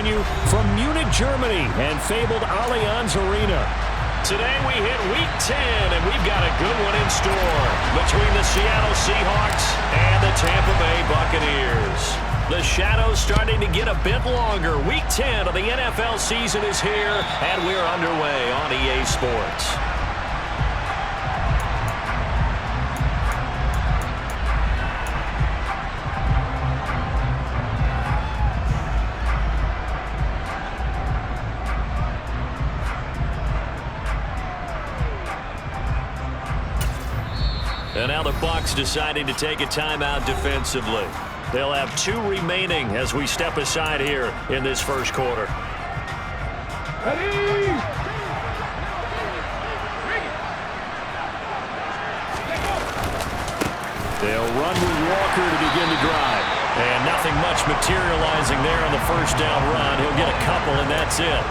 you from Munich, Germany, and fabled Allianz Arena. Today we hit Week 10, and we've got a good one in store between the Seattle Seahawks and the Tampa Bay Buccaneers. The shadow's starting to get a bit longer. Week 10 of the NFL season is here, and we're underway on EA Sports. And now the Bucs deciding to take a timeout defensively. They'll have 2 remaining as we step aside here in this first quarter. Ready? They'll run with Walker to begin the drive. And nothing much materializing there on the first down run. He'll get a couple, and that's it.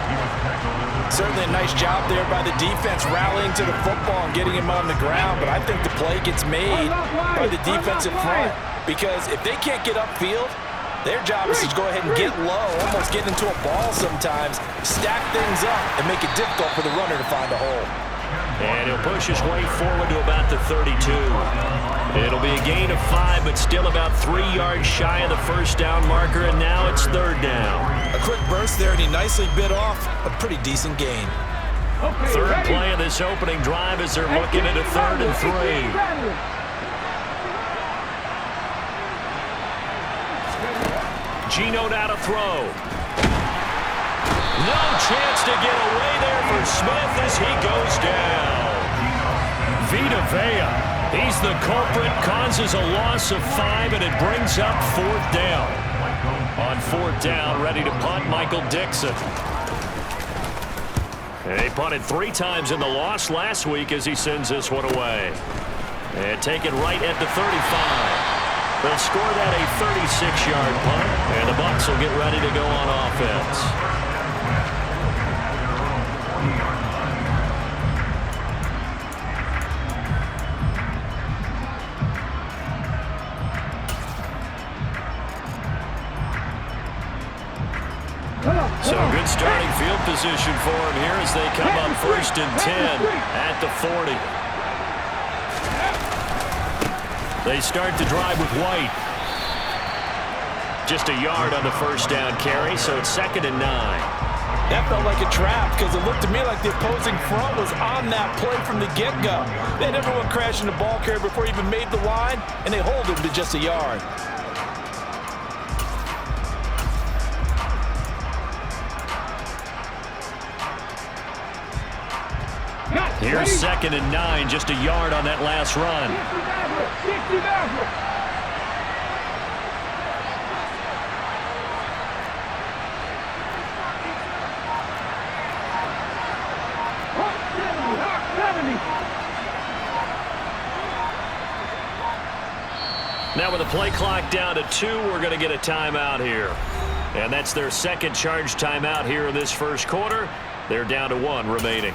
Certainly a nice job there by the defense rallying to the football and getting him on the ground, but I think the play gets made by the defensive front because if they can't get upfield, their job is to go ahead and get low, almost get into a ball sometimes, stack things up, and make it difficult for the runner to find a hole. And he'll push his way forward to about the 32. It'll be a gain of 5, but still about 3 yards shy of the first down marker, and now it's third down. A quick burst there, and he nicely bit off a pretty decent gain. Third play of this opening drive as they're looking at a 3rd and 3. Geno now to throw. No chance to get away there for Smith as he goes down. Vita Vea. He's the culprit, causes a loss of 5, and it brings up 4th down. On 4th down, ready to punt, Michael Dixon. And they punted 3 times in the loss last week as he sends this one away. And take it right at the 35. They'll score that a 36-yard punt, and the Bucs will get ready to go on offense. So good starting field position for him here as they come up 1st and 10 at the 40. They start the drive with White. Just a yard on the first down carry, so it's 2nd and 9. That felt like a trap because it looked to me like the opposing front was on that play from the get-go. They had everyone crashing the ball carrier before he even made the line, and they hold him to just a yard. Here's 2nd and 9, just a yard on that last run. Now with the play clock down to 2, we're going to get a timeout here. And that's their 2nd charge timeout here in this first quarter. They're down to 1 remaining.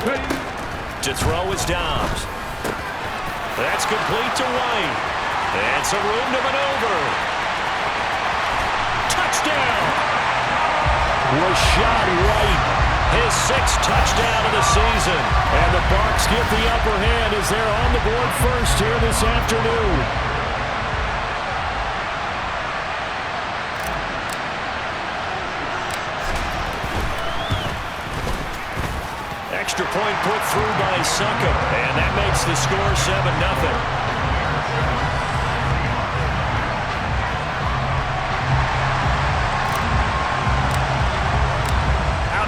Ready? To throw is Dobbs. That's complete to White. That's a room to maneuver. Touchdown! Rashad White. His 6th touchdown of the season. And the Bucs get the upper hand as they're on the board first here this afternoon. Extra point put through by Succop, and that makes the score 7-0.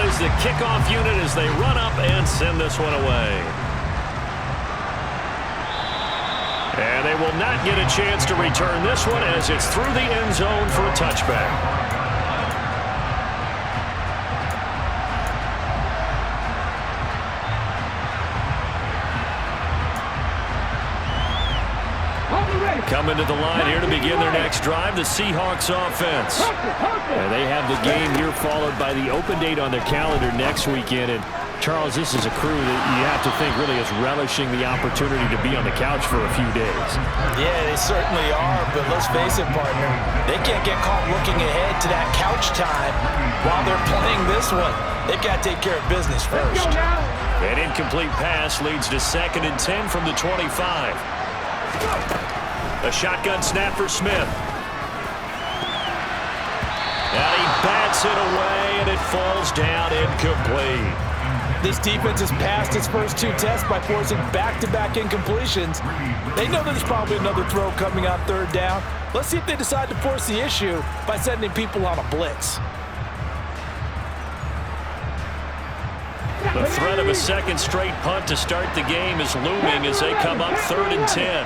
Is the kickoff unit as they run up and send this one away. And they will not get a chance to return this one as it's through the end zone for a touchback. Coming to the line here to begin their next drive, the Seahawks offense. And they have the game here followed by the open date on their calendar next weekend. And Charles, this is a crew that you have to think really is relishing the opportunity to be on the couch for a few days. Yeah, they certainly are, but let's face it, partner. They can't get caught looking ahead to that couch time while they're playing this one. They've got to take care of business first. An incomplete pass leads to 2nd and 10 from the 25. A shotgun snap for Smith. And he bats it away, and it falls down incomplete. This defense has passed its first 2 tests by forcing back-to-back incompletions. They know there's probably another throw coming on 3rd down. Let's see if they decide to force the issue by sending people on a blitz. The threat of a second straight punt to start the game is looming as they come up 3rd and 10.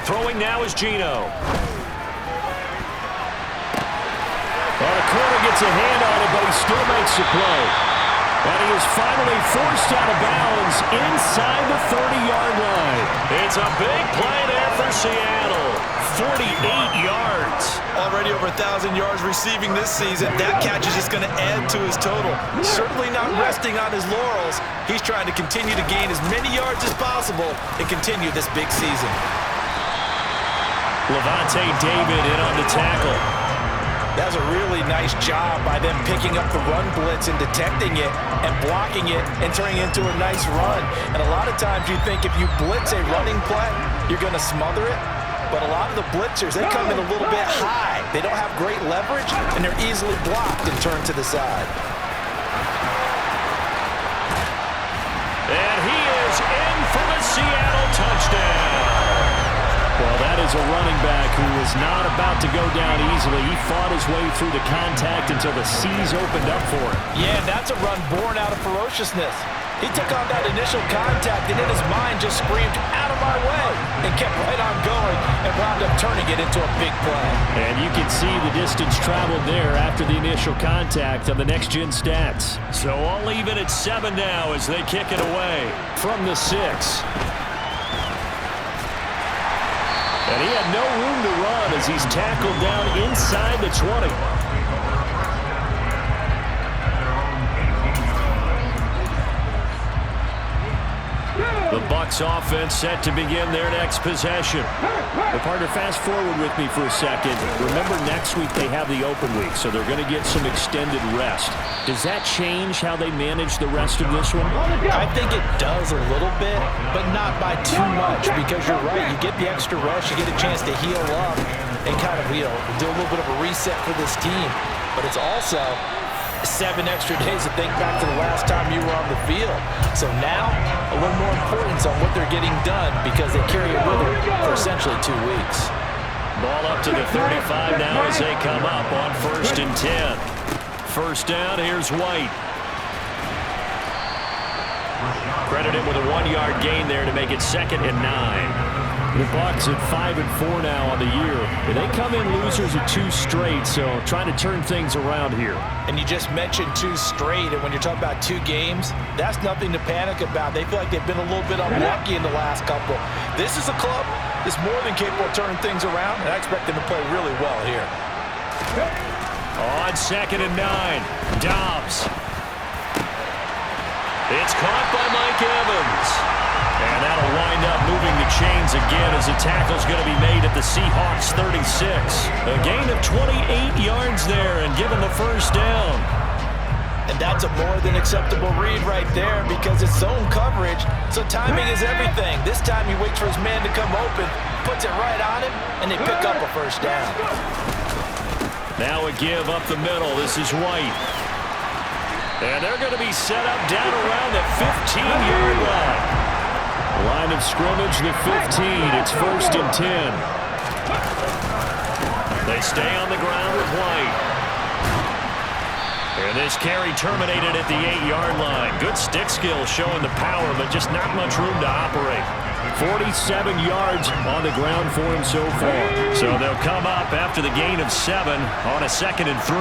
Throwing now is Geno. Well, the corner gets a hand on it, but he still makes the play. And he is finally forced out of bounds inside the 30-yard line. It's a big play there for Seattle. 48 yards. Already over 1,000 yards receiving this season. That catch is just going to add to his total. Certainly not resting on his laurels. He's trying to continue to gain as many yards as possible and continue this big season. Levante David in on the tackle. That was a really nice job by them picking up the run blitz and detecting it and blocking it and turning it into a nice run. And a lot of times you think if you blitz a running play, you're going to smother it. But a lot of the blitzers, they come in a little bit high. They don't have great leverage, and they're easily blocked and turned to the side. And he is in for the Seattle touchdown. Well, that is a running back who is not about to go down easily. He fought his way through the contact until the seas opened up for him. Yeah, that's a run born out of ferociousness. He took on that initial contact and in his mind just screamed, "Out of my way," and kept right on going and wound up turning it into a big play. And you can see the distance traveled there after the initial contact on the next-gen stats. So I'll leave it at 7 now as they kick it away from the 6. And he had no room to run as he's tackled down inside the 20. The Bucs offense set to begin their next possession. But partner, fast forward with me for a second. Remember, next week they have the open week, so they're going to get some extended rest. Does that change how they manage the rest of this one? I think it does a little bit, but not by too much, because you're right. You get the extra rest, you get a chance to heal up and kind of, do a little bit of a reset for this team. But it's also 7 extra days to think back to the last time you were on the field. So now, a little more importance on what they're getting done because they carry it with them for essentially 2 weeks. Ball up to the 35 now as they come up on 1st and 10. First down, here's White. Credited with a 1-yard gain there to make it 2nd and 9. The Bucs at 5-4 now on the year. They come in losers of 2 straight, so trying to turn things around here. And you just mentioned 2 straight, and when you're talking about 2 games, that's nothing to panic about. They feel like they've been a little bit unlucky in the last couple. This is a club that's more than capable of turning things around, and I expect them to play really well here. On 2nd and 9, Dobbs. It's caught by Mike Evans. And that'll wind up moving the chains again as the tackle's going to be made at the Seahawks 36. A gain of 28 yards there and given the first down. And that's a more than acceptable read right there because it's zone coverage, so timing is everything. This time he waits for his man to come open, puts it right on him, and they pick up a first down. Now a give up the middle. This is White. And they're going to be set up down around the 15-yard line. Line of scrimmage, the 15. It's 1st and 10. They stay on the ground with White. And this carry terminated at the 8-yard line. Good stick skill showing the power, but just not much room to operate. 47 yards on the ground for him so far. So they'll come up after the gain of 7 on a 2nd and 3.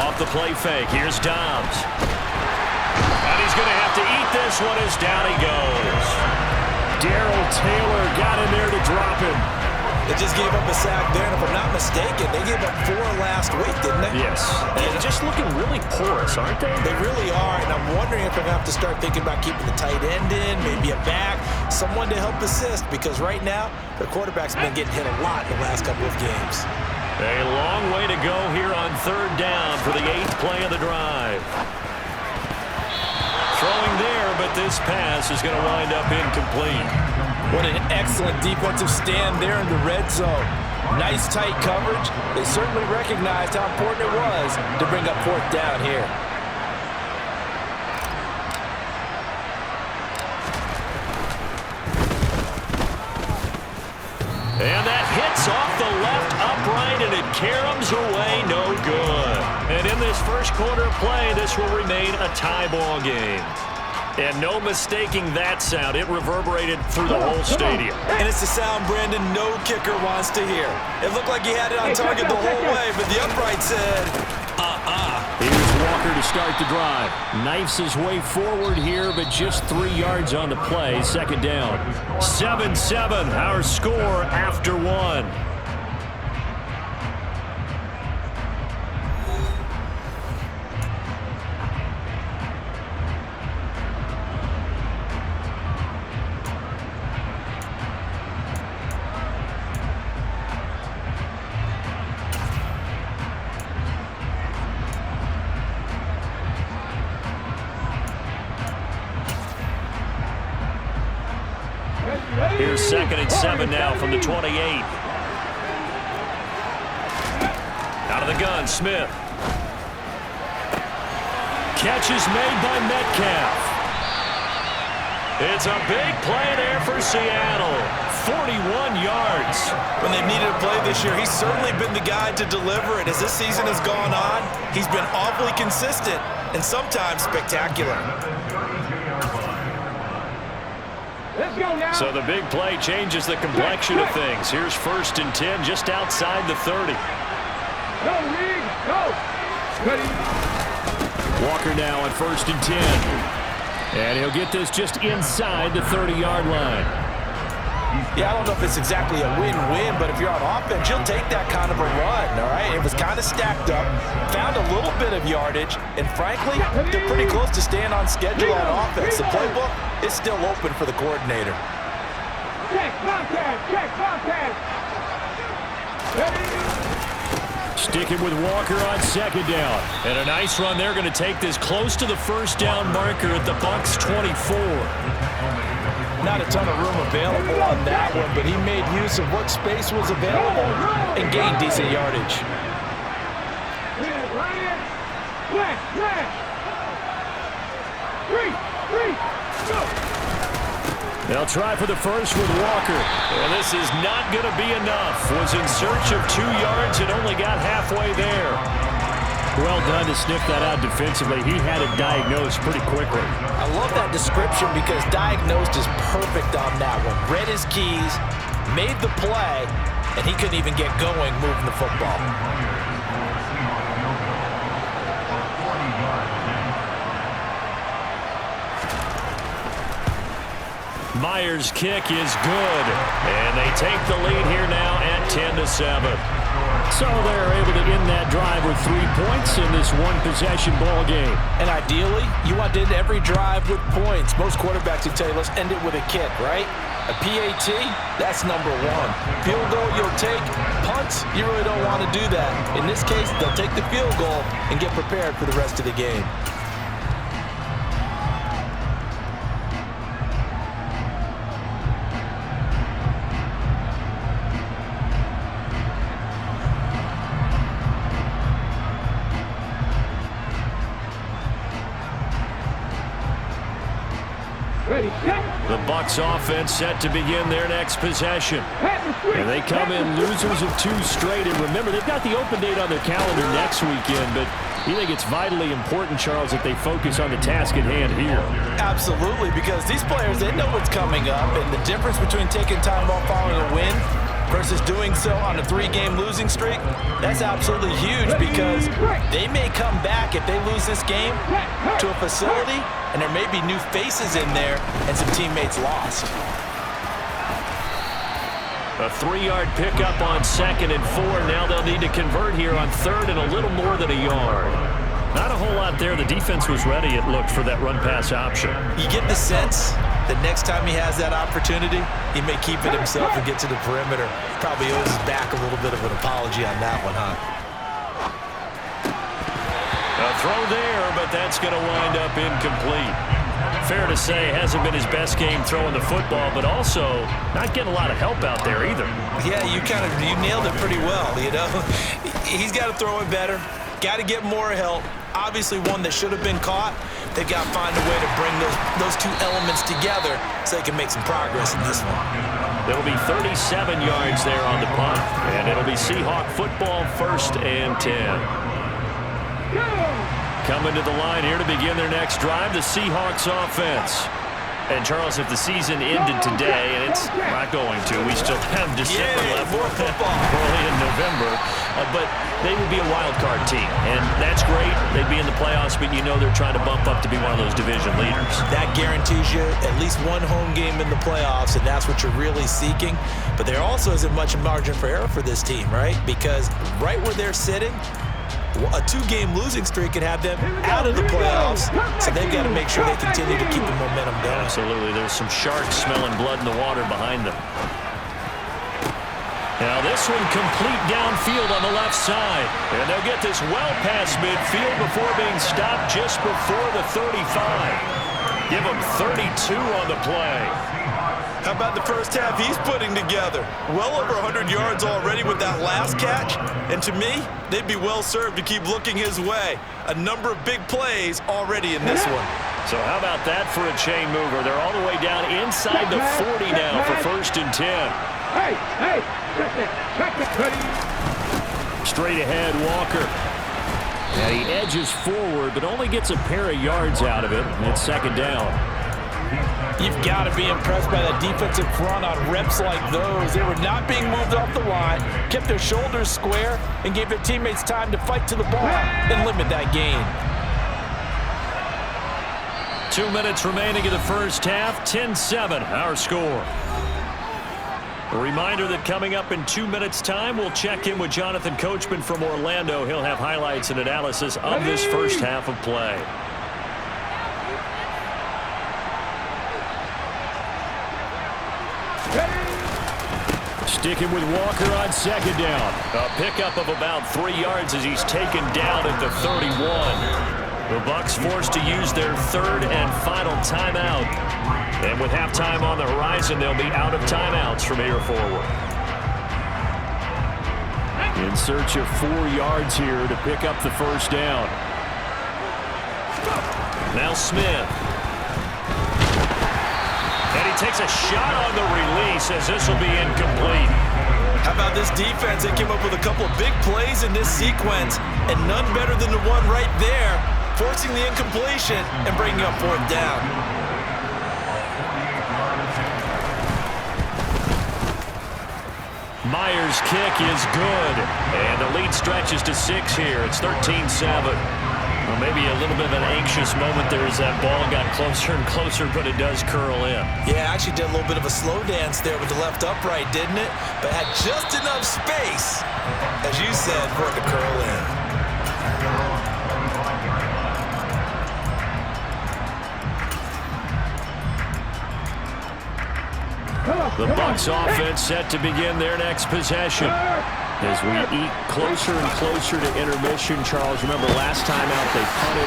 Off the play fake. Here's Dobbs. And he's going to have to eat this one as down he goes. Darrell Taylor got in there to drop him. They just gave up a sack there, and if I'm not mistaken, they gave up 4 last week, didn't they? Yes. And just looking really porous, aren't they? They really are, and I'm wondering if they're going to have to start thinking about keeping the tight end in, maybe a back, someone to help assist, because right now, their quarterback's been getting hit a lot in the last couple of games. A long way to go here on 3rd down for the 8th play of the drive. Throwing there, but this pass is going to wind up incomplete. What an excellent defensive stand there in the red zone. Nice tight coverage. They certainly recognized how important it was to bring up 4th down here. And that hits off the left upright, and it caroms away, no good. And in this first quarter of play, this will remain a tie ball game. And no mistaking that sound. It reverberated through the whole stadium. And it's the sound Brandon no kicker wants to hear. It looked like he had it on target the whole way, but the upright said, Here's Walker to start the drive. Knifes his way forward here, but just 3 yards on the play. 2nd down. 7-7, our score after 1. Here's 2nd and 7 now from the 28. Out of the gun, Smith. Catch is made by Metcalf. It's a big play there for Seattle. 41 yards. When they've needed a play this year, he's certainly been the guy to deliver it. As this season has gone on, he's been awfully consistent and sometimes spectacular. So the big play changes the complexion of things. Here's 1st and 10 just outside the 30. Go, Reed, go. Ready. Walker now on 1st and 10. And he'll get this just inside the 30-yard line. Yeah, I don't know if it's exactly a win-win, but if you're on offense, you'll take that kind of a run, all right? It was kind of stacked up, found a little bit of yardage, and frankly, they're pretty close to staying on schedule on offense. The playbook is still open for the coordinator. Check, contact, check, contact. Sticking with Walker on 2nd down. And a nice run. They're going to take this close to the 1st down marker at the Bucs 24. Not a ton of room available on that one, but he made use of what space was available and gained decent yardage. They'll try for the first with Walker. And this is not going to be enough. Was in search of 2 yards and only got halfway there. Well done to sniff that out defensively. He had it diagnosed pretty quickly. I love that description because diagnosed is perfect on that one. Read his keys, made the play, and he couldn't even get going moving the football. Myers' kick is good. And they take the lead here now at 10-7. So they're able to end that drive with 3 points in this one-possession ball game. And ideally, you want to end every drive with points. Most quarterbacks would tell you, let's end it with a kick, right? A PAT, that's number 1. Field goal, you'll take. Punts, you really don't want to do that. In this case, they'll take the field goal and get prepared for the rest of the game. Ready, set. The Bucs offense set to begin their next possession. And they come in losers of 2 straight. And remember, they've got the open date on their calendar next weekend, but you think it's vitally important, Charles, that they focus on the task at hand here. Absolutely, because these players, they know what's coming up, and the difference between taking time off following a win versus doing so on a 3-game losing streak, that's absolutely huge, because they may come back if they lose this game to a facility, and there may be new faces in there and some teammates lost. A 3-yard pickup on 2nd and 4. Now they'll need to convert here on 3rd and a little more than a yard. Not a whole lot there. The defense was ready, it looked, for that run-pass option. You get the sense that next time he has that opportunity, he may keep it himself and get to the perimeter. Probably owes his back a little bit of an apology on that one, huh? A throw there, but that's going to wind up incomplete. Fair to say, hasn't been his best game throwing the football, but also not getting a lot of help out there either. Yeah, you nailed it pretty well, you know. He's got to throw it better. Got to get more help. Obviously one that should have been caught. They've got to find a way to bring those 2 elements together so they can make some progress in this one. There'll be 37 yards there on the punt, and it'll be Seahawk football, 1st and 10. Coming to the line here to begin their next drive, the Seahawks offense. And, Charles, if the season ended today, and it's not going to, we still have December left, more football. early in November, but they would be a wild card team, and that's great. They'd be in the playoffs, but you know they're trying to bump up to be one of those division leaders. That guarantees you at least one home game in the playoffs, and that's what you're really seeking. But there also isn't much margin for error for this team, right? Because right where they're sitting, a 2-game losing streak could have them out of the playoffs, so they've got to make sure they continue to keep the momentum going. Absolutely. There's some sharks smelling blood in the water behind them. Now this one complete downfield on the left side. And they'll get this well past midfield before being stopped just before the 35. Give them 32 on the play. How about the first half he's putting together? Well over 100 yards already with that last catch. And to me, they'd be well served to keep looking his way. A number of big plays already in this one. So how about that for a chain mover? They're all the way down inside the 40 now for 1st and 10. Hey, check that. Straight ahead, Walker. And he edges forward, but only gets a pair of yards out of it. It's 2nd down. You've got to be impressed by that defensive front on reps like those. They were not being moved off the line, kept their shoulders square, and gave their teammates time to fight to the ball and limit that gain. 2 minutes remaining in the first half, 10-7, our score. A reminder that coming up in 2 minutes' time, we'll check in with Jonathan Coachman from Orlando. He'll have highlights and analysis of this first half of play. Sticking with Walker on 2nd down. A pickup of about 3 yards as he's taken down at the 31. The Bucs forced to use their 3rd and final timeout. And with halftime on the horizon, they'll be out of timeouts from here forward. In search of 4 yards here to pick up the first down. Now Smith. And he takes a shot on the release as this will be incomplete. How about this defense? They came up with a couple of big plays in this sequence, and none better than the one right there, forcing the incompletion and bringing up 4th down. Myers' kick is good, and the lead stretches to 6 here. It's 13-7. Well, maybe a little bit of an anxious moment there as that ball got closer and closer, but it does curl in. Yeah, actually did a little bit of a slow dance there with the left upright, didn't it? But had just enough space, as you said, for it to curl in. The Bucs offense set to begin their next possession. As we eat closer and closer to intermission, Charles, remember last time out they punted.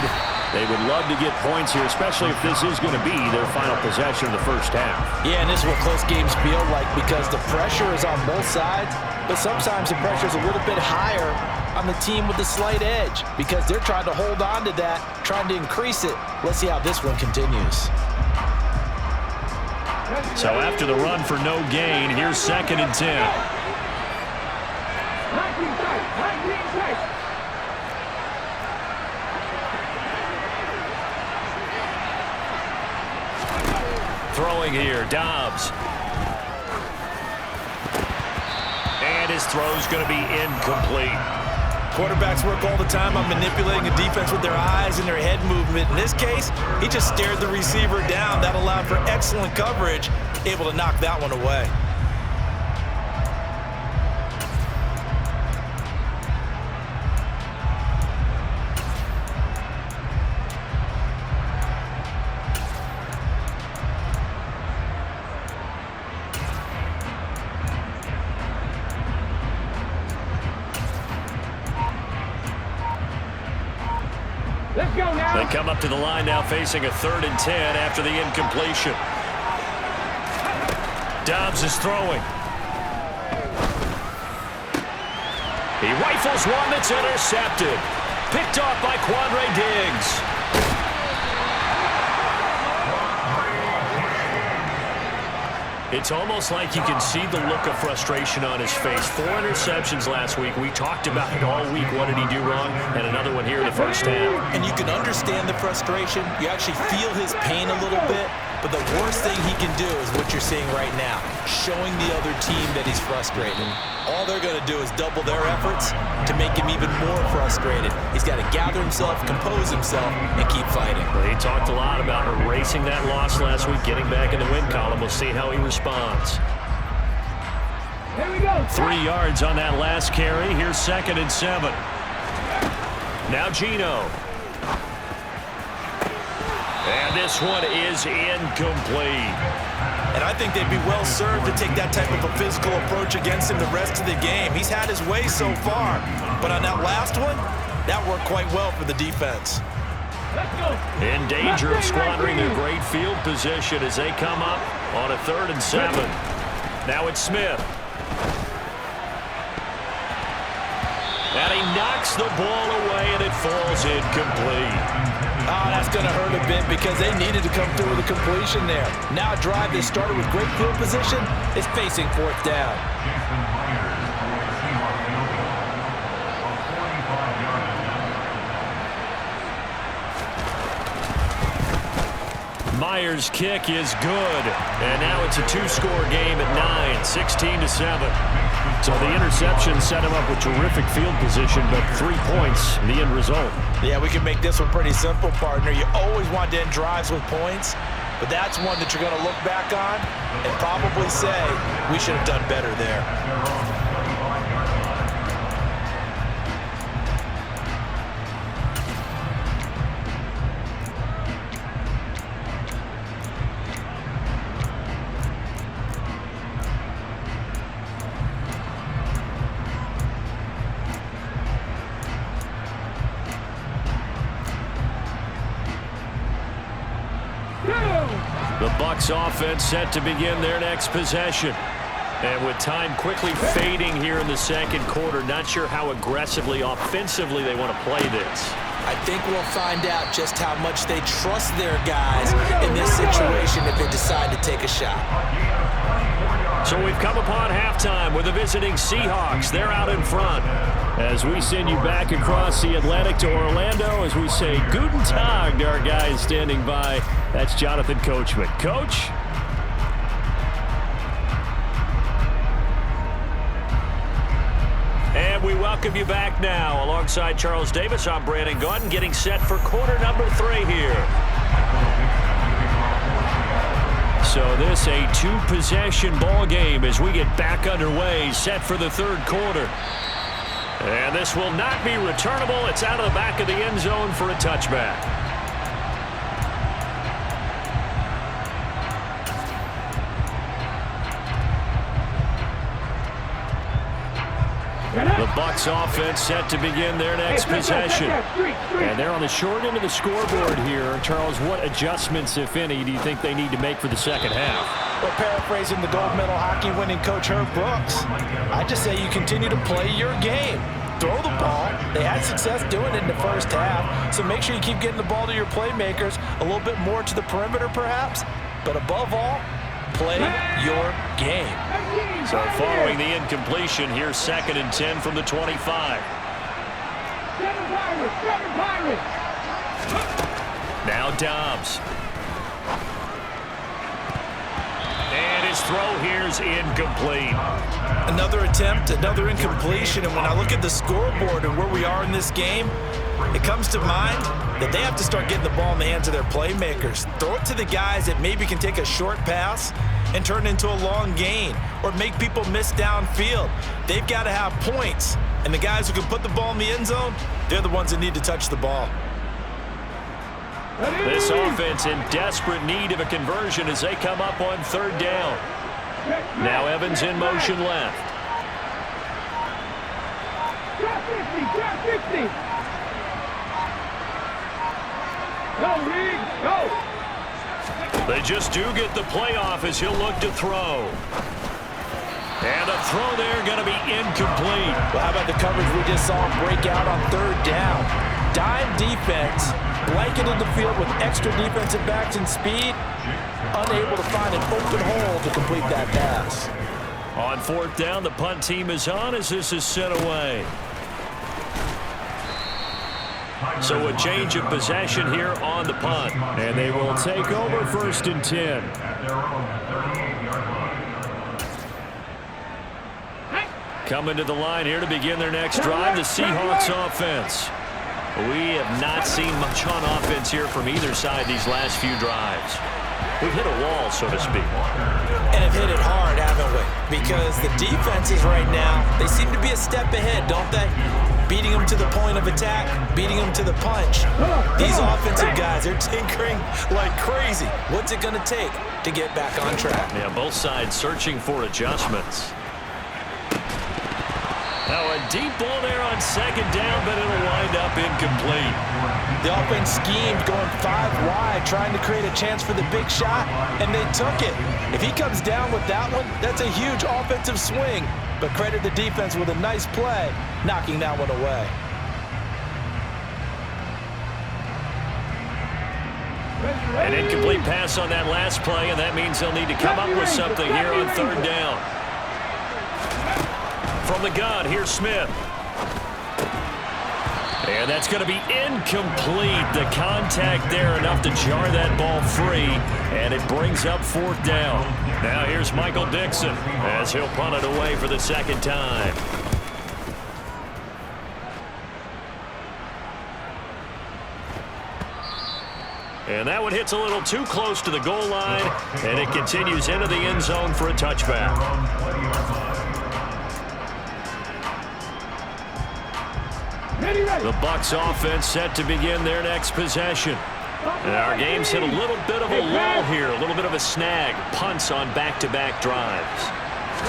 They would love to get points here, especially if this is going to be their final possession of the first half. Yeah, and this is what close games feel like because the pressure is on both sides, but sometimes the pressure is a little bit higher on the team with the slight edge because they're trying to hold on to that, trying to increase it. Let's see how this one continues. So after the run for no gain, here's 2nd and 10. 19 tight. 19 tight. Throwing here, Dobbs. And his throw's going to be incomplete. Quarterbacks work all the time on manipulating a defense with their eyes and their head movement. In this case, he just stared the receiver down. That allowed for excellent coverage, able to knock that one away. Let's go now. They come up to the line now facing a 3rd and 10 after the incompletion. Dobbs is throwing. He rifles one that's intercepted. Picked off by Quandre Diggs. It's almost like you can see the look of frustration on his face. 4 interceptions last week. We talked about it all week. What did he do wrong? And another one here in the first half. And you can understand the frustration. You actually feel his pain a little bit. But the worst thing he can do is what you're seeing right now, showing the other team that he's frustrated. All they're going to do is double their efforts to make him even more frustrated. He's got to gather himself, compose himself, and keep fighting. Well, he talked a lot about erasing that loss last week, getting back in the win column. We'll see how he responds. Here we go. 3 yards on that last carry. Here's 2nd and 7. Now Geno. And this one is incomplete. And I think they'd be well served to take that type of a physical approach against him the rest of the game. He's had his way so far. But on that last one, that worked quite well for the defense. Let's go. In danger of squandering their great field position as they come up on a 3rd and 7. Now it's Smith. And he knocks the ball away, and it falls incomplete. Oh, that's going to hurt a bit because they needed to come through with a completion there. Now a drive that started with great field position is facing 4th down. Myers' kick is good. And now it's a 2-score game at 9, 16-7. So the interception set him up with terrific field position, but 3 points, the end result. Yeah, we can make this one pretty simple, partner. You always want to end drives with points, but that's one that you're going to look back on and probably say, we should have done better there. The Bucs offense set to begin their next possession. And with time quickly fading here in the 2nd quarter, not sure how aggressively, offensively they want to play this. I think we'll find out just how much they trust their guys in this situation if they decide to take a shot. So we've come upon halftime with the visiting Seahawks. They're out in front. As we send you back across the Atlantic to Orlando, as we say Guten Tag to our guys standing by. That's Jonathan Coachman. Coach? And we welcome you back now. Alongside Charles Davis, I'm Brandon Gunn, getting set for quarter number 3 here. So this a 2-possession ball game as we get back underway, set for the 3rd quarter. And this will not be returnable. It's out of the back of the end zone for a touchback. The Bucs offense set to begin their next possession. And they're on the short end of the scoreboard here. Charles, what adjustments, if any, do you think they need to make for the 2nd half? Well, paraphrasing the gold medal hockey winning coach Herb Brooks, I just say you continue to play your game. Throw the ball. They had success doing it in the first half, so make sure you keep getting the ball to your playmakers, a little bit more to the perimeter perhaps, but above all, play your game. So following the incompletion, here's 2nd and 10 from the 25. Now Dobbs. And his throw here's incomplete. Another attempt, another incompletion, and when I look at the scoreboard and where we are in this game, it comes to mind that they have to start getting the ball in the hands of their playmakers. Throw it to the guys that maybe can take a short pass and turn it into a long gain or make people miss downfield. They've got to have points, and the guys who can put the ball in the end zone, they're the ones that need to touch the ball. This offense in desperate need of a conversion as they come up on 3rd down. Now Evans in motion left. They just do get the playoff as he'll look to throw. And a throw there going to be incomplete. Well, how about the coverage we just saw him break out on 3rd down? Dime defense, blanketed the field with extra defensive backs and speed, unable to find an open hole to complete that pass. On 4th down, the punt team is on as this is sent away. So a change of possession here on the punt. And they will take over 1st and 10. Coming to the line here to begin their next drive, the Seahawks offense. We have not seen much on offense here from either side these last few drives. We've hit a wall, so to speak. And have hit it hard, haven't we? Because the defenses right now, they seem to be a step ahead, don't they? Beating them to the point of attack, beating them to the punch. These offensive guys, they're tinkering like crazy. What's it going to take to get back on track? Yeah, both sides searching for adjustments. Now a deep ball there on 2nd down, but it'll wind up incomplete. The offense schemed going 5 wide, trying to create a chance for the big shot, and they took it. If he comes down with that one, that's a huge offensive swing. But credit the defense with a nice play, knocking that one away. An incomplete pass on that last play, and that means they'll need to come up with something here on 3rd down. From the gun, here's Smith. And that's going to be incomplete. The contact there enough to jar that ball free, and it brings up 4th down. Now here's Michael Dixon as he'll punt it away for the 2nd time. And that one hits a little too close to the goal line, and it continues into the end zone for a touchback. The Bucs offense set to begin their next possession. And our game's hit a little bit of a lull here, a little bit of a snag. Punts on back-to-back drives.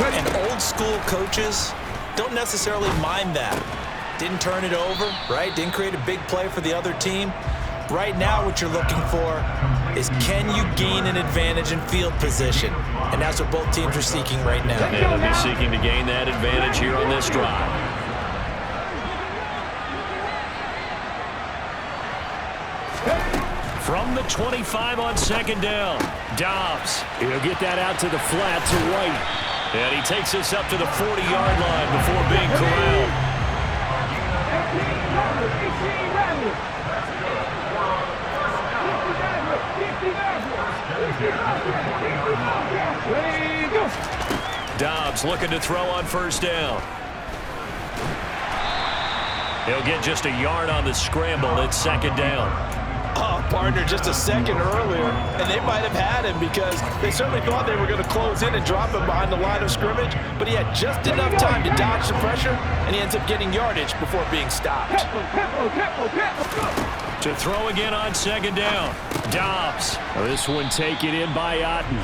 And old-school coaches don't necessarily mind that. Didn't turn it over, right? Didn't create a big play for the other team. Right now what you're looking for is can you gain an advantage in field position? And that's what both teams are seeking right now. And they'll be seeking to gain that advantage here on this drive. From the 25 on 2nd down, Dobbs. He'll get that out to the flat to White. And he takes us up to the 40-yard line before being corralled. Dobbs looking to throw on 1st down. He'll get just a yard on the scramble. It's 2nd down. Oh, partner, just a second earlier, and they might have had him because they certainly thought they were going to close in and drop him behind the line of scrimmage, but he had just enough time to dodge the pressure, and he ends up getting yardage before being stopped. To throw again on 2nd down, Dobbs. This one taken in by Otten.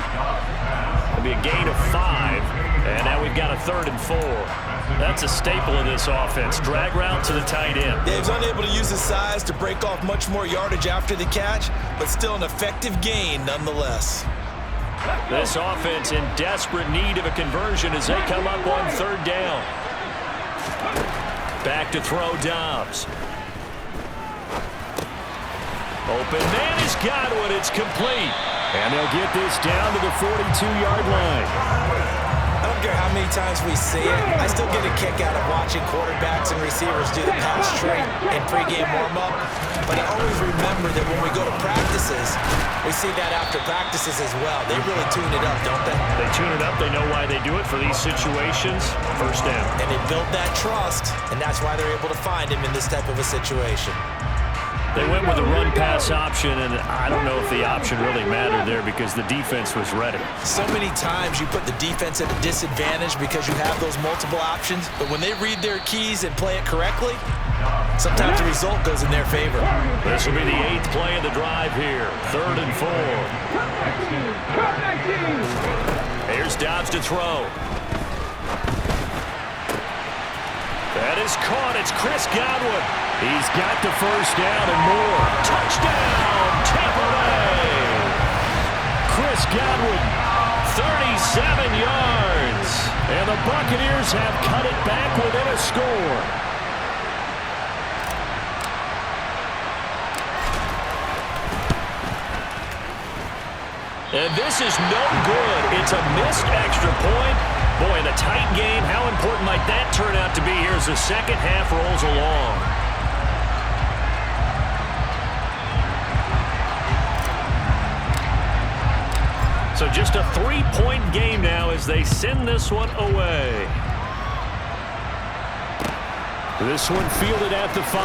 It'll be a gain of 5, and now we've got a 3rd and 4. That's a staple of this offense. Drag route to the tight end. Yeah, he was unable to use his size to break off much more yardage after the catch, but still an effective gain nonetheless. This offense in desperate need of a conversion as they come up on 3rd down. Back to throw Dobbs. Open man has got one. It's complete. And they'll get this down to the 42-yard line. I don't care how many times we see it, I still get a kick out of watching quarterbacks and receivers do the pass straight in pregame warm-up. But I always remember that when we go to practices, we see that after practices as well. They really tune it up, don't they? They tune it up. They know why they do it for these situations. First down. And they build that trust, and that's why they're able to find him in this type of a situation. They went with a run-pass option, and I don't know if the option really mattered there because the defense was ready. So many times you put the defense at a disadvantage because you have those multiple options, but when they read their keys and play it correctly, sometimes the result goes in their favor. This will be the 8th play of the drive here. 3rd and 4. Here's Dobbs to throw. That is caught. It's Chris Godwin. He's got the first down and more. Touchdown, Tampa Bay. Chris Godwin, 37 yards. And the Buccaneers have cut it back within a score. And this is no good. It's a missed extra point. Boy, in a tight game, how important might that turn out to be here as the second half rolls along? So just a 3-point game now as they send this one away. This one fielded at the 5.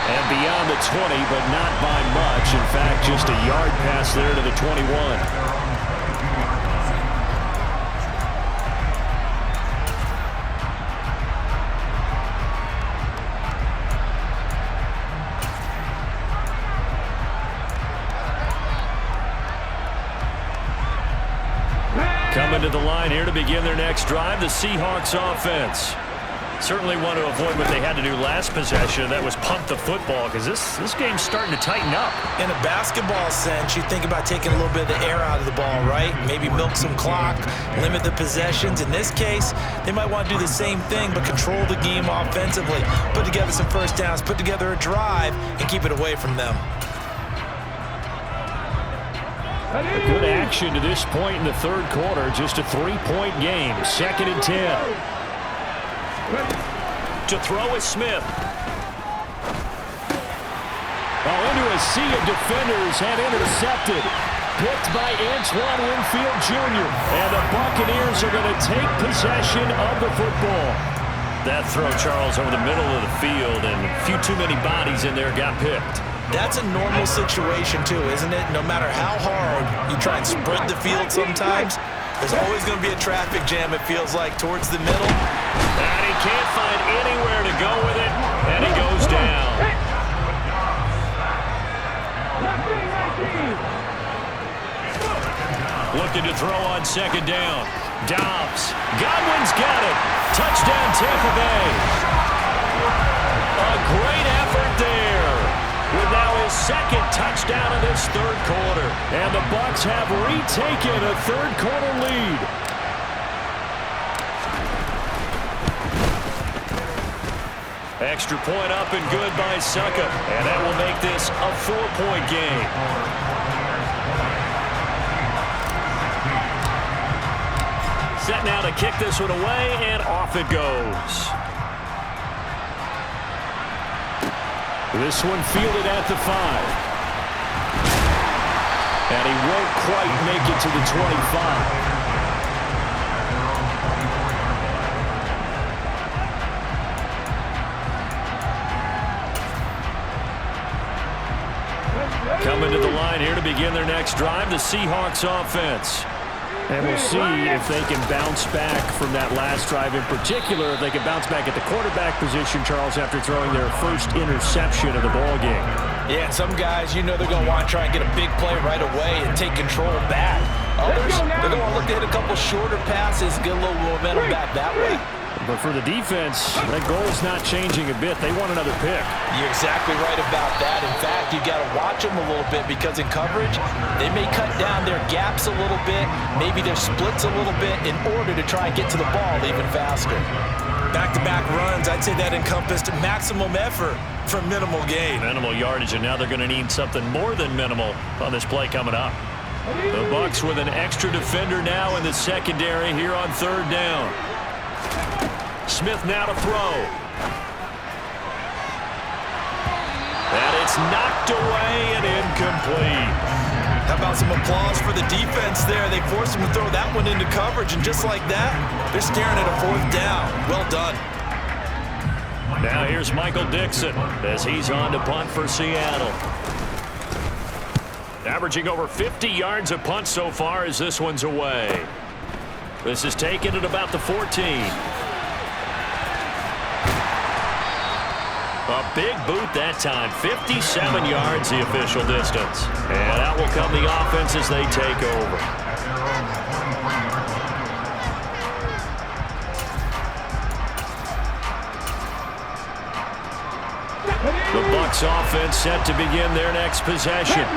And beyond the 20, but not by much. In fact, just a yard pass there to the 21. Coming to the line here to begin their next drive, the Seahawks offense. Certainly want to avoid what they had to do last possession. That was punt the football because this game's starting to tighten up. In a basketball sense, you think about taking a little bit of the air out of the ball, right? Maybe milk some clock, limit the possessions. In this case, they might want to do the same thing but control the game offensively. Put together some first downs, put together a drive, and keep it away from them. A good action to this point in the third quarter. Just a 3-point game. 2nd and 10. To throw is Smith. Into a sea of defenders and intercepted. Picked by Antoine Winfield Jr. And the Buccaneers are going to take possession of the football. That throw, Charles, over the middle of the field, and a few too many bodies in there got picked. That's a normal situation, too, isn't it? No matter how hard you try and spread the field sometimes, there's always going to be a traffic jam, it feels like, towards the middle. And he can't find anywhere to go with it, and he goes down. Looking to throw on 2nd down. Dobbs. Godwin's got it. Touchdown, Tampa Bay. A great effort there. With now his 2nd touchdown of this third quarter. And the Bucs have retaken a third quarter lead. Extra point up and good by Suckup. And that will make this a 4-point game. Set now to kick this one away, and off it goes. This one fielded at the 5. And he won't quite make it to the 25. Coming to the line here to begin their next drive, the Seahawks offense. And we'll see if they can bounce back from that last drive in particular, if they can bounce back at the quarterback position, Charles, after throwing their first interception of the ball game. Yeah, some guys, you know they're going to want to try and get a big play right away and take control back. Others, they're going to want to look to hit a couple shorter passes, get a little momentum back that way. But for the defense, that goal is not changing a bit. They want another pick. You're exactly right about that. In fact, you got to watch them a little bit because in coverage, they may cut down their gaps a little bit, maybe their splits a little bit in order to try and get to the ball even faster. Back-to-back runs, I'd say that encompassed maximum effort for minimal gain. Minimal yardage, and now they're going to need something more than minimal on this play coming up. The Bucs with an extra defender now in the secondary here on third down. Smith now to throw. And it's knocked away and incomplete. How about some applause for the defense there? They forced him to throw that one into coverage, and just like that, they're staring at a fourth down. Well done. Now here's Michael Dixon as he's on to punt for Seattle. Averaging over 50 yards a punt so far as this one's away. This is taken at about the 14. A big boot that time. 57 yards the official distance. And out will come the offense as they take over. The Bucs offense set to begin their next possession.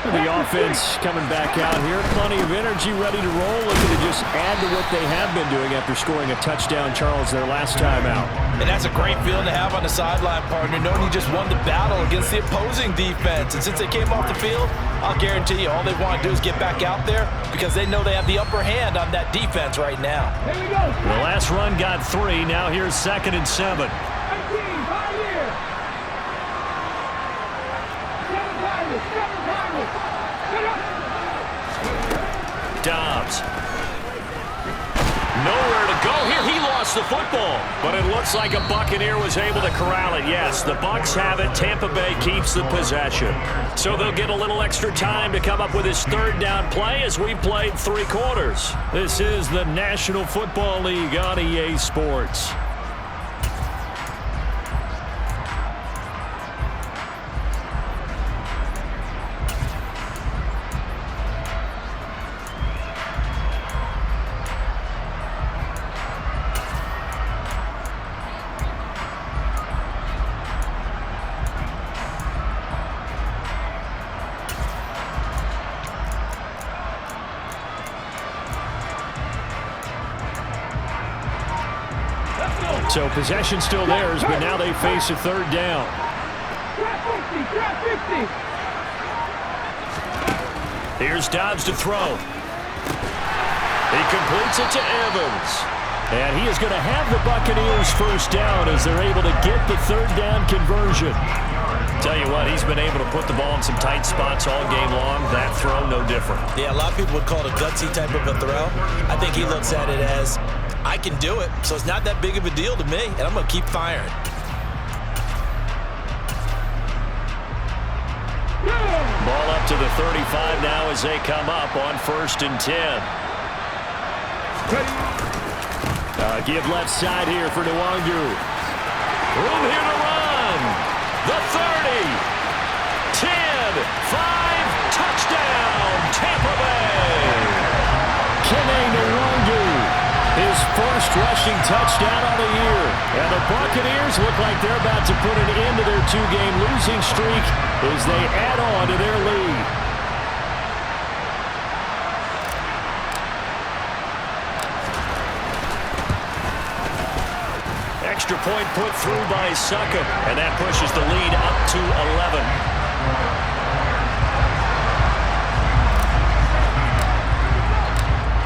The offense coming back out here. Plenty of energy, ready to roll. Looking to just add to what they have been doing after scoring a touchdown, Charles, their last time out. And that's a great feeling to have on the sideline, partner, knowing you just won the battle against the opposing defense. And since they came off the field, I'll guarantee you all they want to do is get back out there because they know they have the upper hand on that defense right now. Here we go. The last run got 3. Now here's 2nd and 7. 18, 5 years. 7 timers, 7 timers. Get up. Dobbs. Nowhere to go here. He lost the football, but it looks like a Buccaneer was able to corral it. Yes, the Bucs have it. Tampa Bay keeps the possession. So they'll get a little extra time to come up with his third down play as we played 3 quarters. This is the National Football League on EA Sports. So possession still theirs, but now they face a third down. Grab 50, grab 50. Here's Dobbs to throw. He completes it to Evans. And he is going to have the Buccaneers first down as they're able to get the third down conversion. Tell you what, he's been able to put the ball in some tight spots all game long. That throw, no different. Yeah, a lot of people would call it a gutsy type of a throw. I think he looks at it as, I can do it, so it's not that big of a deal to me, and I'm going to keep firing. Ball up to the 35 now as they come up on 1st and 10. Give left side here for Nwangu. Room here to run. The 30. 10. 5. Touchdown. Tampa Bay. Kene Nwangu. His first rushing touchdown of the year. And the Buccaneers look like they're about to put an end to their 2-game losing streak as they add on to their lead. Extra point put through by Succop, and that pushes the lead up to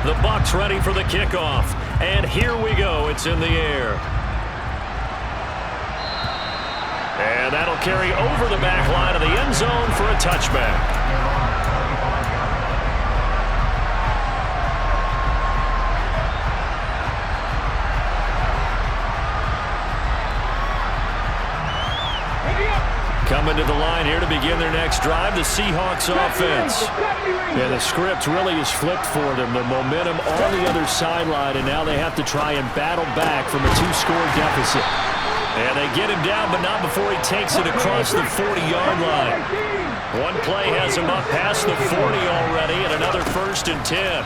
11. The Bucs ready for the kickoff, and here we go. It's in the air. And that'll carry over the back line of the end zone for a touchback. Coming to the line here to begin their next drive, the Seahawks offense. Yeah, the script really is flipped for them. The momentum on the other sideline, and now they have to try and battle back from a 2-score deficit. And they get him down, but not before he takes it across the 40-yard line. One play has him up past the 40 already, and another 1st and 10.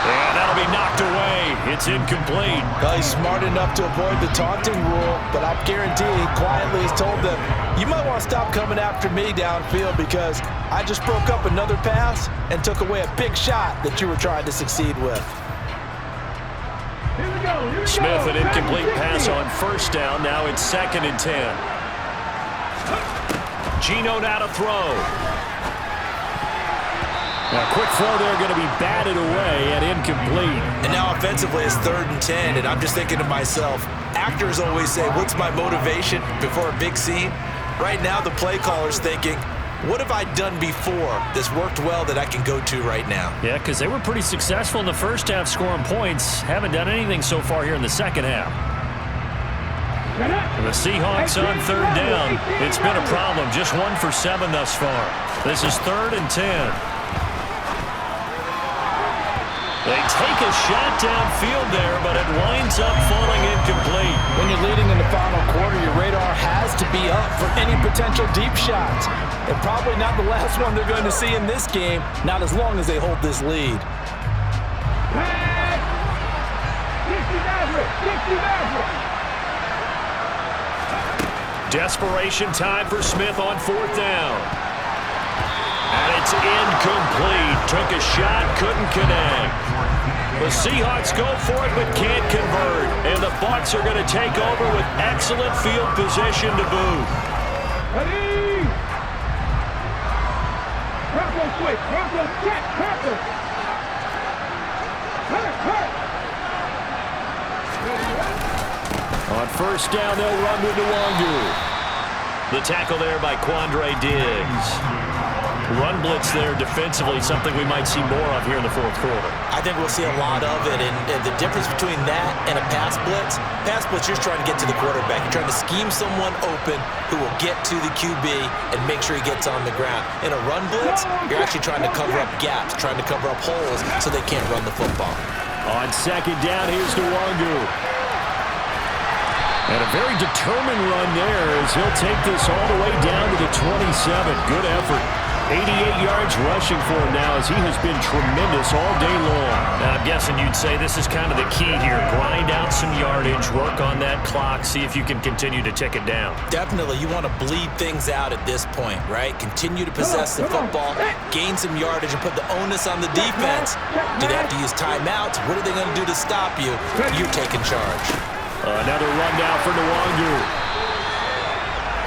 And that'll be knocked away. It's incomplete. Well, he's smart enough to avoid the taunting rule, but I'll guarantee he quietly has told them, you might want to stop coming after me downfield because I just broke up another pass and took away a big shot that you were trying to succeed with. Smith, an incomplete pass on first down. Now it's 2nd and 10. Geno now to throw. Now, quick throw there, going to be batted away and incomplete. And now offensively it's 3rd and 10, and I'm just thinking to myself, actors always say, what's my motivation before a big scene? Right now the play caller's thinking, what have I done before that's worked well that I can go to right now? Yeah, because they were pretty successful in the first half scoring points. Haven't done anything so far here in the second half. And the Seahawks on 3rd down. It's been a problem. Just 1 for 7 thus far. This is 3rd and 10. They take a shot downfield there, but it winds up falling incomplete. When you're leading in the final quarter, your radar has to be up for any potential deep shots. And probably not the last one they're going to see in this game, not as long as they hold this lead. Desperation time for Smith on 4th down. And it's incomplete. Took a shot, couldn't connect. The Seahawks go for it but can't convert. And the Bucs are going to take over with excellent field position to boot. Ready? Purple switch. Purple check. Purple. Hurt. On 1st down, they'll run with Nwangu. The tackle there by Quandre Diggs. Run blitz there defensively, something we might see more of here in the 4th quarter. I think we'll see a lot of it, and the difference between that and a pass blitz, you're trying to get to the quarterback. You're trying to scheme someone open who will get to the QB and make sure he gets on the ground. In a run blitz, you're actually trying to cover up gaps, trying to cover up holes so they can't run the football. On 2nd down, here's Nwangu. And a very determined run there as he'll take this all the way down to the 27. Good effort. 88 yards rushing for him now as he has been tremendous all day long. Now, I'm guessing you'd say this is kind of the key here. Grind out some yardage, work on that clock, see if you can continue to tick it down. Definitely. You want to bleed things out at this point, right? Continue to possess the football, gain some yardage, and put the onus on the defense. Do they have to use timeouts? What are they going to do to stop you? You're taking charge. Another run down for Nwangu.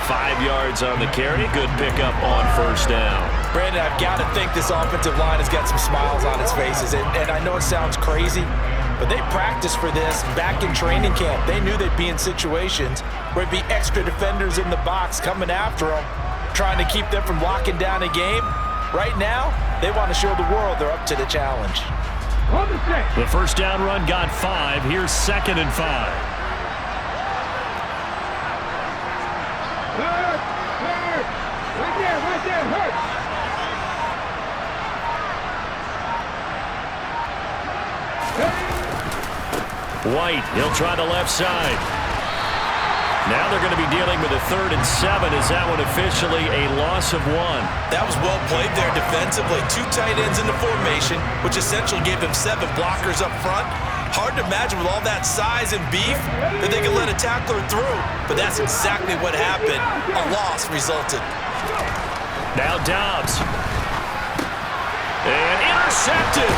5 yards on the carry. Good pickup on 1st down. Brandon, I've got to think this offensive line has got some smiles on its faces. And I know it sounds crazy, but they practiced for this back in training camp. They knew they'd be in situations where it'd be extra defenders in the box coming after them, trying to keep them from locking down a game. Right now, they want to show the world they're up to the challenge. The 1st down run got 5. Here's 2nd and 5. Right there, hurt. White, he'll try the left side. Now they're going to be dealing with a 3rd and 7. Is that one officially a loss of 1? That was well played there defensively. 2 tight ends in the formation, which essentially gave them 7 blockers up front. Hard to imagine with all that size and beef that they could let a tackler through. But that's exactly what happened. A loss resulted. Now Dobbs. And intercepted.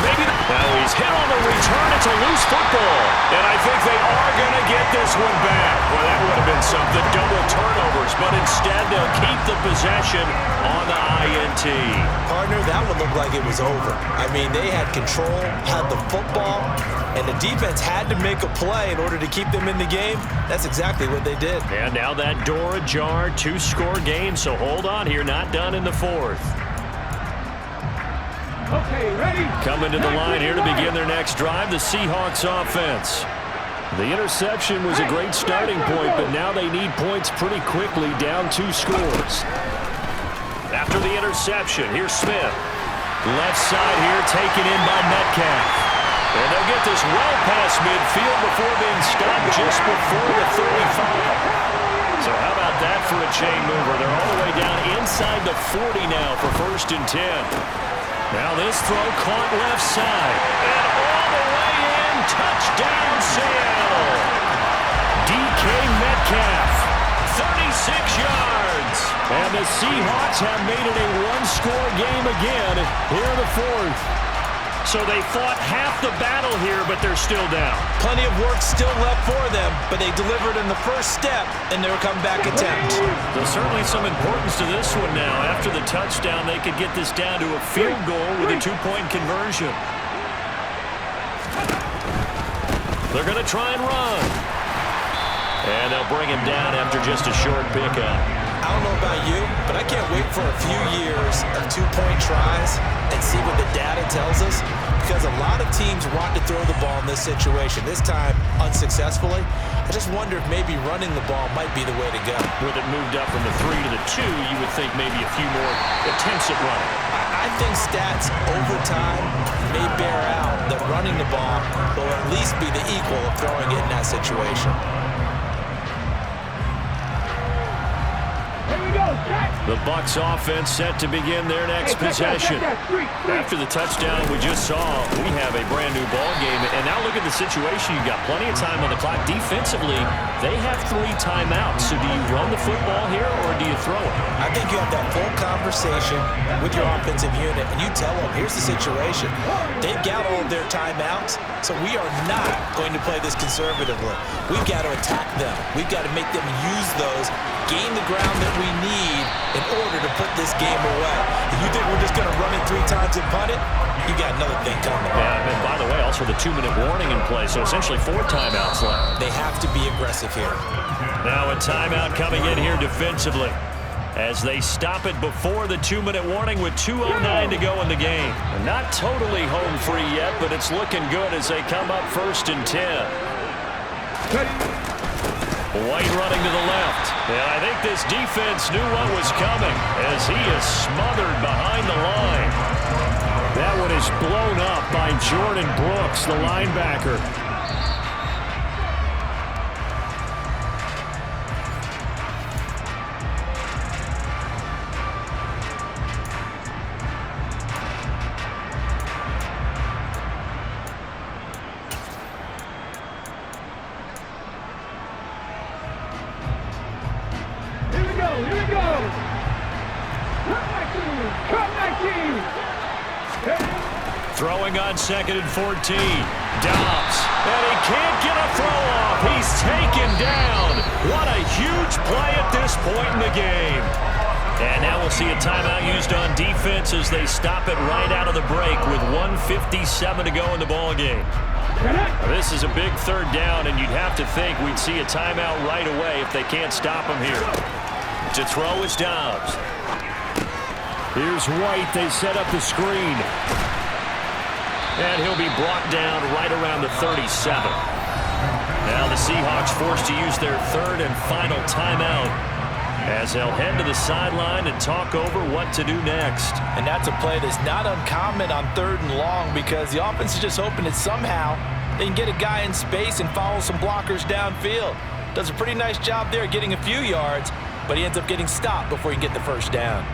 Now he's hit on the return. It's a loose football. And I think they are going to get this one back. Well, that would have been something. Double turnovers. But instead, they'll keep the possession on the INT. Partner, that one looked like it was over. I mean, they had control, had the football, and the defense had to make a play in order to keep them in the game. That's exactly what they did. And now that door ajar, 2-score game. So hold on here. Not done in the 4th. Okay, ready? Coming to the line here to begin their next drive, the Seahawks offense. The interception was a great starting point, but now they need points pretty quickly, down 2 scores. After the interception, here's Smith. Left side here taken in by Metcalf. And they'll get this well past midfield before being stopped just before the 35. So how about that for a chain mover? They're all the way down inside the 40 now for 1st and 10. Now this throw caught left side. And all the way in, touchdown Seattle. DK Metcalf, 36 yards. And the Seahawks have made it a 1-score game again here in the 4th. So they fought half the battle here, but they're still down. Plenty of work still left for them, but they delivered in the first step in their comeback attempt. There's certainly some importance to this one now. After the touchdown, they could get this down to a field goal with a two-point conversion. They're going to try and run. And they'll bring him down after just a short pickup. I don't know about you, but I can't wait for a few years of two-point tries and see what the data tells us, because a lot of teams want to throw the ball in this situation, this time unsuccessfully. I just wonder if maybe running the ball might be the way to go. With it moved up from the 3 to the 2, you would think maybe a few more attempts at running. I think stats over time may bear out that running the ball will at least be the equal of throwing it in that situation. The Bucs offense set to begin their next possession. After the touchdown we just saw, we have a brand new ball game. And now look at the situation. You've got plenty of time on the clock. Defensively, they have 3 timeouts. So do you run the football here or do you throw it? I think you have that full conversation with your offensive unit, and you tell them, here's the situation. They've got all of their timeouts, so we are not going to play this conservatively. We've got to attack them. We've got to make them use those, gain the ground that we need in order to put this game away. If you think we're just going to run it 3 times and punt it, you got another thing coming. Yeah, and by the way, also the 2-minute warning in play, so essentially 4 timeouts left. They have to be aggressive here. Now a timeout coming in here defensively as they stop it before the 2-minute warning with 2:09 to go in the game. And not totally home free yet, but it's looking good as they come up 1st and 10. White running to the left. And I think this defense knew what was coming as he is smothered behind the line. That one is blown up by Jordan Brooks, the linebacker. Throwing on 2nd and 14. Dobbs. And he can't get a throw off. He's taken down. What a huge play at this point in the game. And now we'll see a timeout used on defense as they stop it right out of the break with 1:57 to go in the ballgame. This is a big 3rd down, and you'd have to think we'd see a timeout right away if they can't stop him here. To throw is Dobbs. Here's White. They set up the screen. And he'll be brought down right around the 37. Now the Seahawks forced to use their 3rd and final timeout as they'll head to the sideline and talk over what to do next. And that's a play that's not uncommon on 3rd and long because the offense is just hoping that somehow they can get a guy in space and follow some blockers downfield. Does a pretty nice job there getting a few yards, but he ends up getting stopped before he can get the 1st down.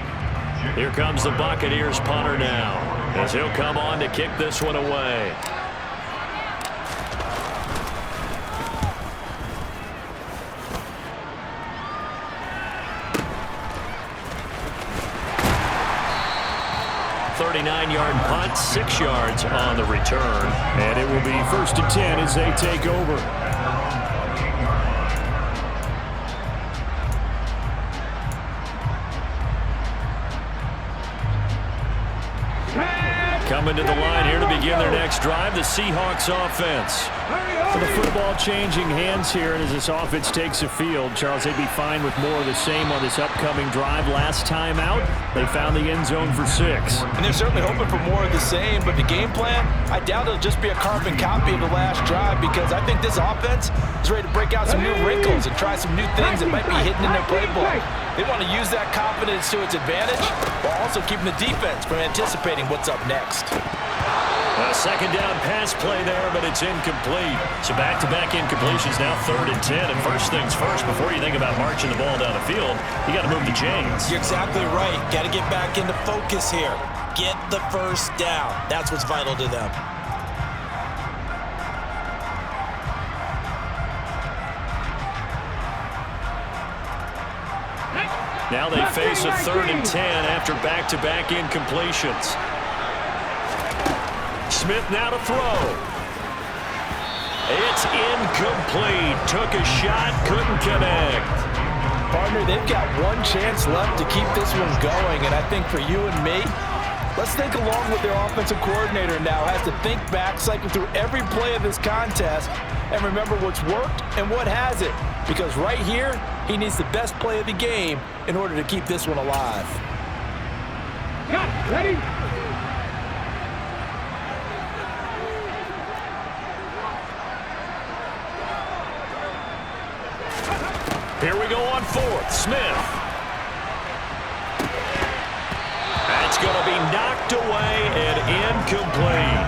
Here comes the Buccaneers punter now as he'll come on to kick this one away. .39-yard punt, 6 yards on the return. And it will be 1st and 10 as they take over. Coming to the line here to begin their next drive, the Seahawks offense. For the football changing hands here, and as this offense takes the field, Charles, they'd be fine with more of the same on this upcoming drive. Last time out, they found the end zone for 6. And they're certainly hoping for more of the same, but the game plan, I doubt it'll just be a carbon copy of the last drive because I think this offense is ready to break out some new wrinkles and try some new things that might be hidden in their playbook. They want to use that confidence to its advantage while also keeping the defense from anticipating what's up next. A 2nd down pass play there, but it's incomplete. So back-to-back incompletions, now 3rd and 10. And first things first, before you think about marching the ball down the field, you got to move the chains. You're exactly right. Got to get back into focus here. Get the 1st down. That's what's vital to them. Now they face a 3rd and 10 after back-to-back incompletions. Smith now to throw. It's incomplete. Took a shot, couldn't connect. Partner, they've got one chance left to keep this one going, and I think for you and me, let's think along with their offensive coordinator now. Has to think back, cycle through every play of this contest, and remember what's worked and what hasn't. Because right here, he needs the best play of the game in order to keep this one alive. Got ready. Here we go on fourth. Smith. That's going to be knocked away and incomplete.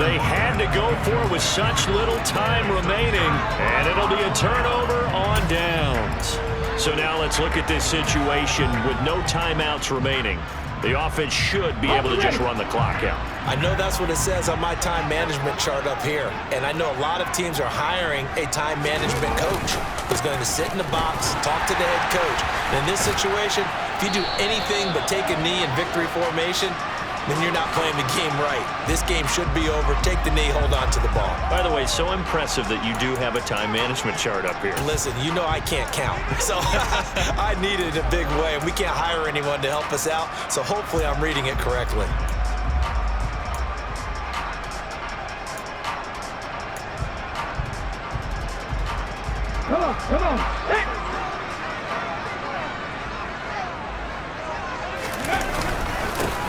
They had to go for it with such little time remaining, and it'll be a turnover on downs. So now let's look at this situation with no timeouts remaining. The offense should be able to just run the clock out. I know that's what it says on my time management chart up here, and I know a lot of teams are hiring a time management coach who's going to sit in the box, talk to the head coach. And in this situation, if you do anything but take a knee in victory formation, then you're not playing the game right. This game should be over. Take the knee, hold on to the ball. By the way, so impressive that you do have a time management chart up here. Listen, you know I can't count, so I need it in a big way, and we can't hire anyone to help us out, so hopefully I'm reading it correctly. Come on, come on. Hey.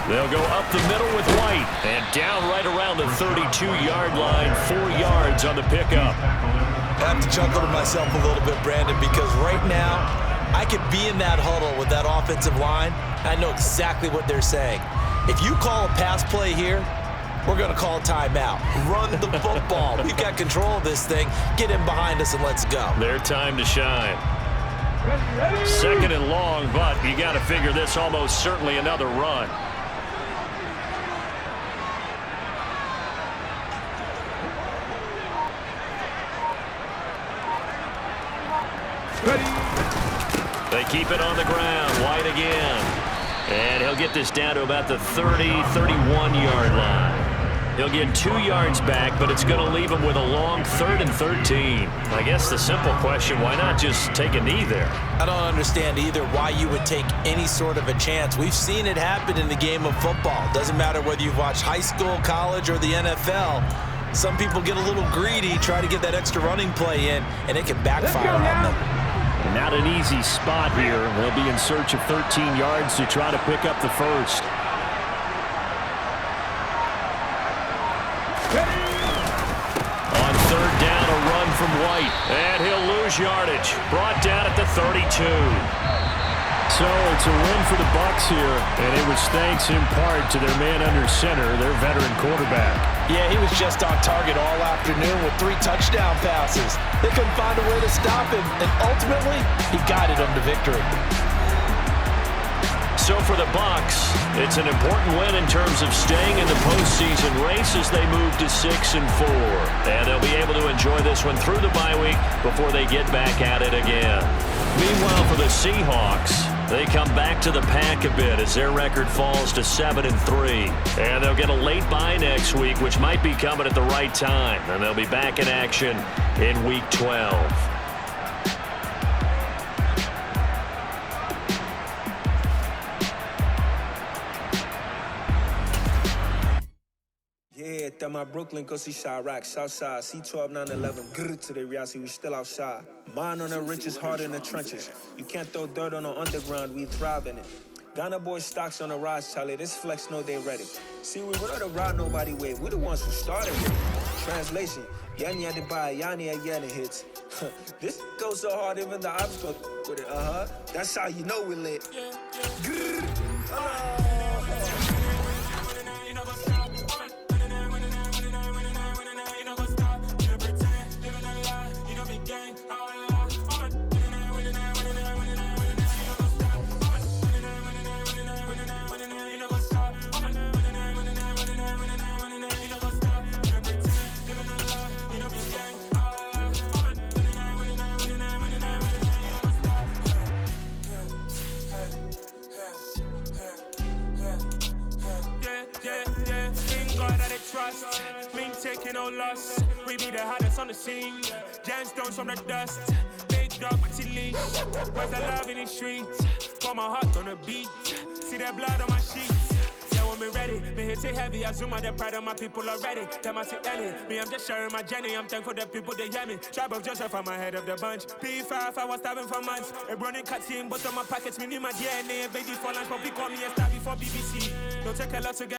They'll go up the middle with White and down right around the 32-yard line, 4 yards on the pickup. I have to chuckle to myself a little bit, Brandon, because right now I could be in that huddle with that offensive line, and I know exactly what they're saying. If you call a pass play here, we're going to call a timeout. Run the football. We've got control of this thing. Get in behind us and let's go. Their time to shine. Second and long, but you got to figure this almost certainly another run. They keep it on the ground. White again. And he'll get this down to about the 30, 31-yard line. He'll get 2 yards back, but it's going to leave him with a long 3rd and 13. I guess the simple question, why not just take a knee there? I don't understand either why you would take any sort of a chance. We've seen it happen in the game of football. Doesn't matter whether you've watched high school, college, or the NFL. Some people get a little greedy, try to get that extra running play in, and it can backfire on them. Not an easy spot here. They'll be in search of 13 yards to try to pick up the first. On 3rd down, a run from White. And he'll lose yardage. Brought down at the 32. So it's a win for the Bucs here, and it was thanks in part to their man under center, their veteran quarterback. Yeah, he was just on target all afternoon with 3 touchdown passes. They couldn't find a way to stop him, and ultimately, he guided them to victory. So for the Bucs, it's an important win in terms of staying in the postseason race as they move to 6-4. And they'll be able to enjoy this one through the bye week before they get back at it again. Meanwhile, for the Seahawks, they come back to the pack a bit as their record falls to 7-3. And they'll get a late bye next week, which might be coming at the right time. And they'll be back in action in Week 12. Yeah, that my Brooklyn, go see Chirac, Southside, C12, 911, grrr to the reality, we still outside. Mine on the richest, heart in the trenches. You can't throw dirt on the underground, we thrive in it. Ghana boys stocks on the rise, Charlie, this flex know they ready. See, we were the ride nobody with, we the ones who started it. Translation, Yanya the buy, Yanni again hits. This goes so hard, even the ops go with it, That's how you know we lit. Grrr, mean taking no loss. We be the hardest on the scene. Gemstones from the dust. Big dog, but he leash. Where's the love in the streets? Pour my heart on the beat. See that blood on my sheets. Yeah, when me ready, me hit it heavy. I zoom out the pride of my people already. Them I see Ellie. Me, I'm just sharing my journey. I'm thankful the people they hear me. Tribe of Joseph, I'm ahead of the bunch. P5, I was starving for months. A running cutscene, but on my pockets, me need my DNA. Baby for lunch, but we call me a star before BBC. Don't take a lot to get.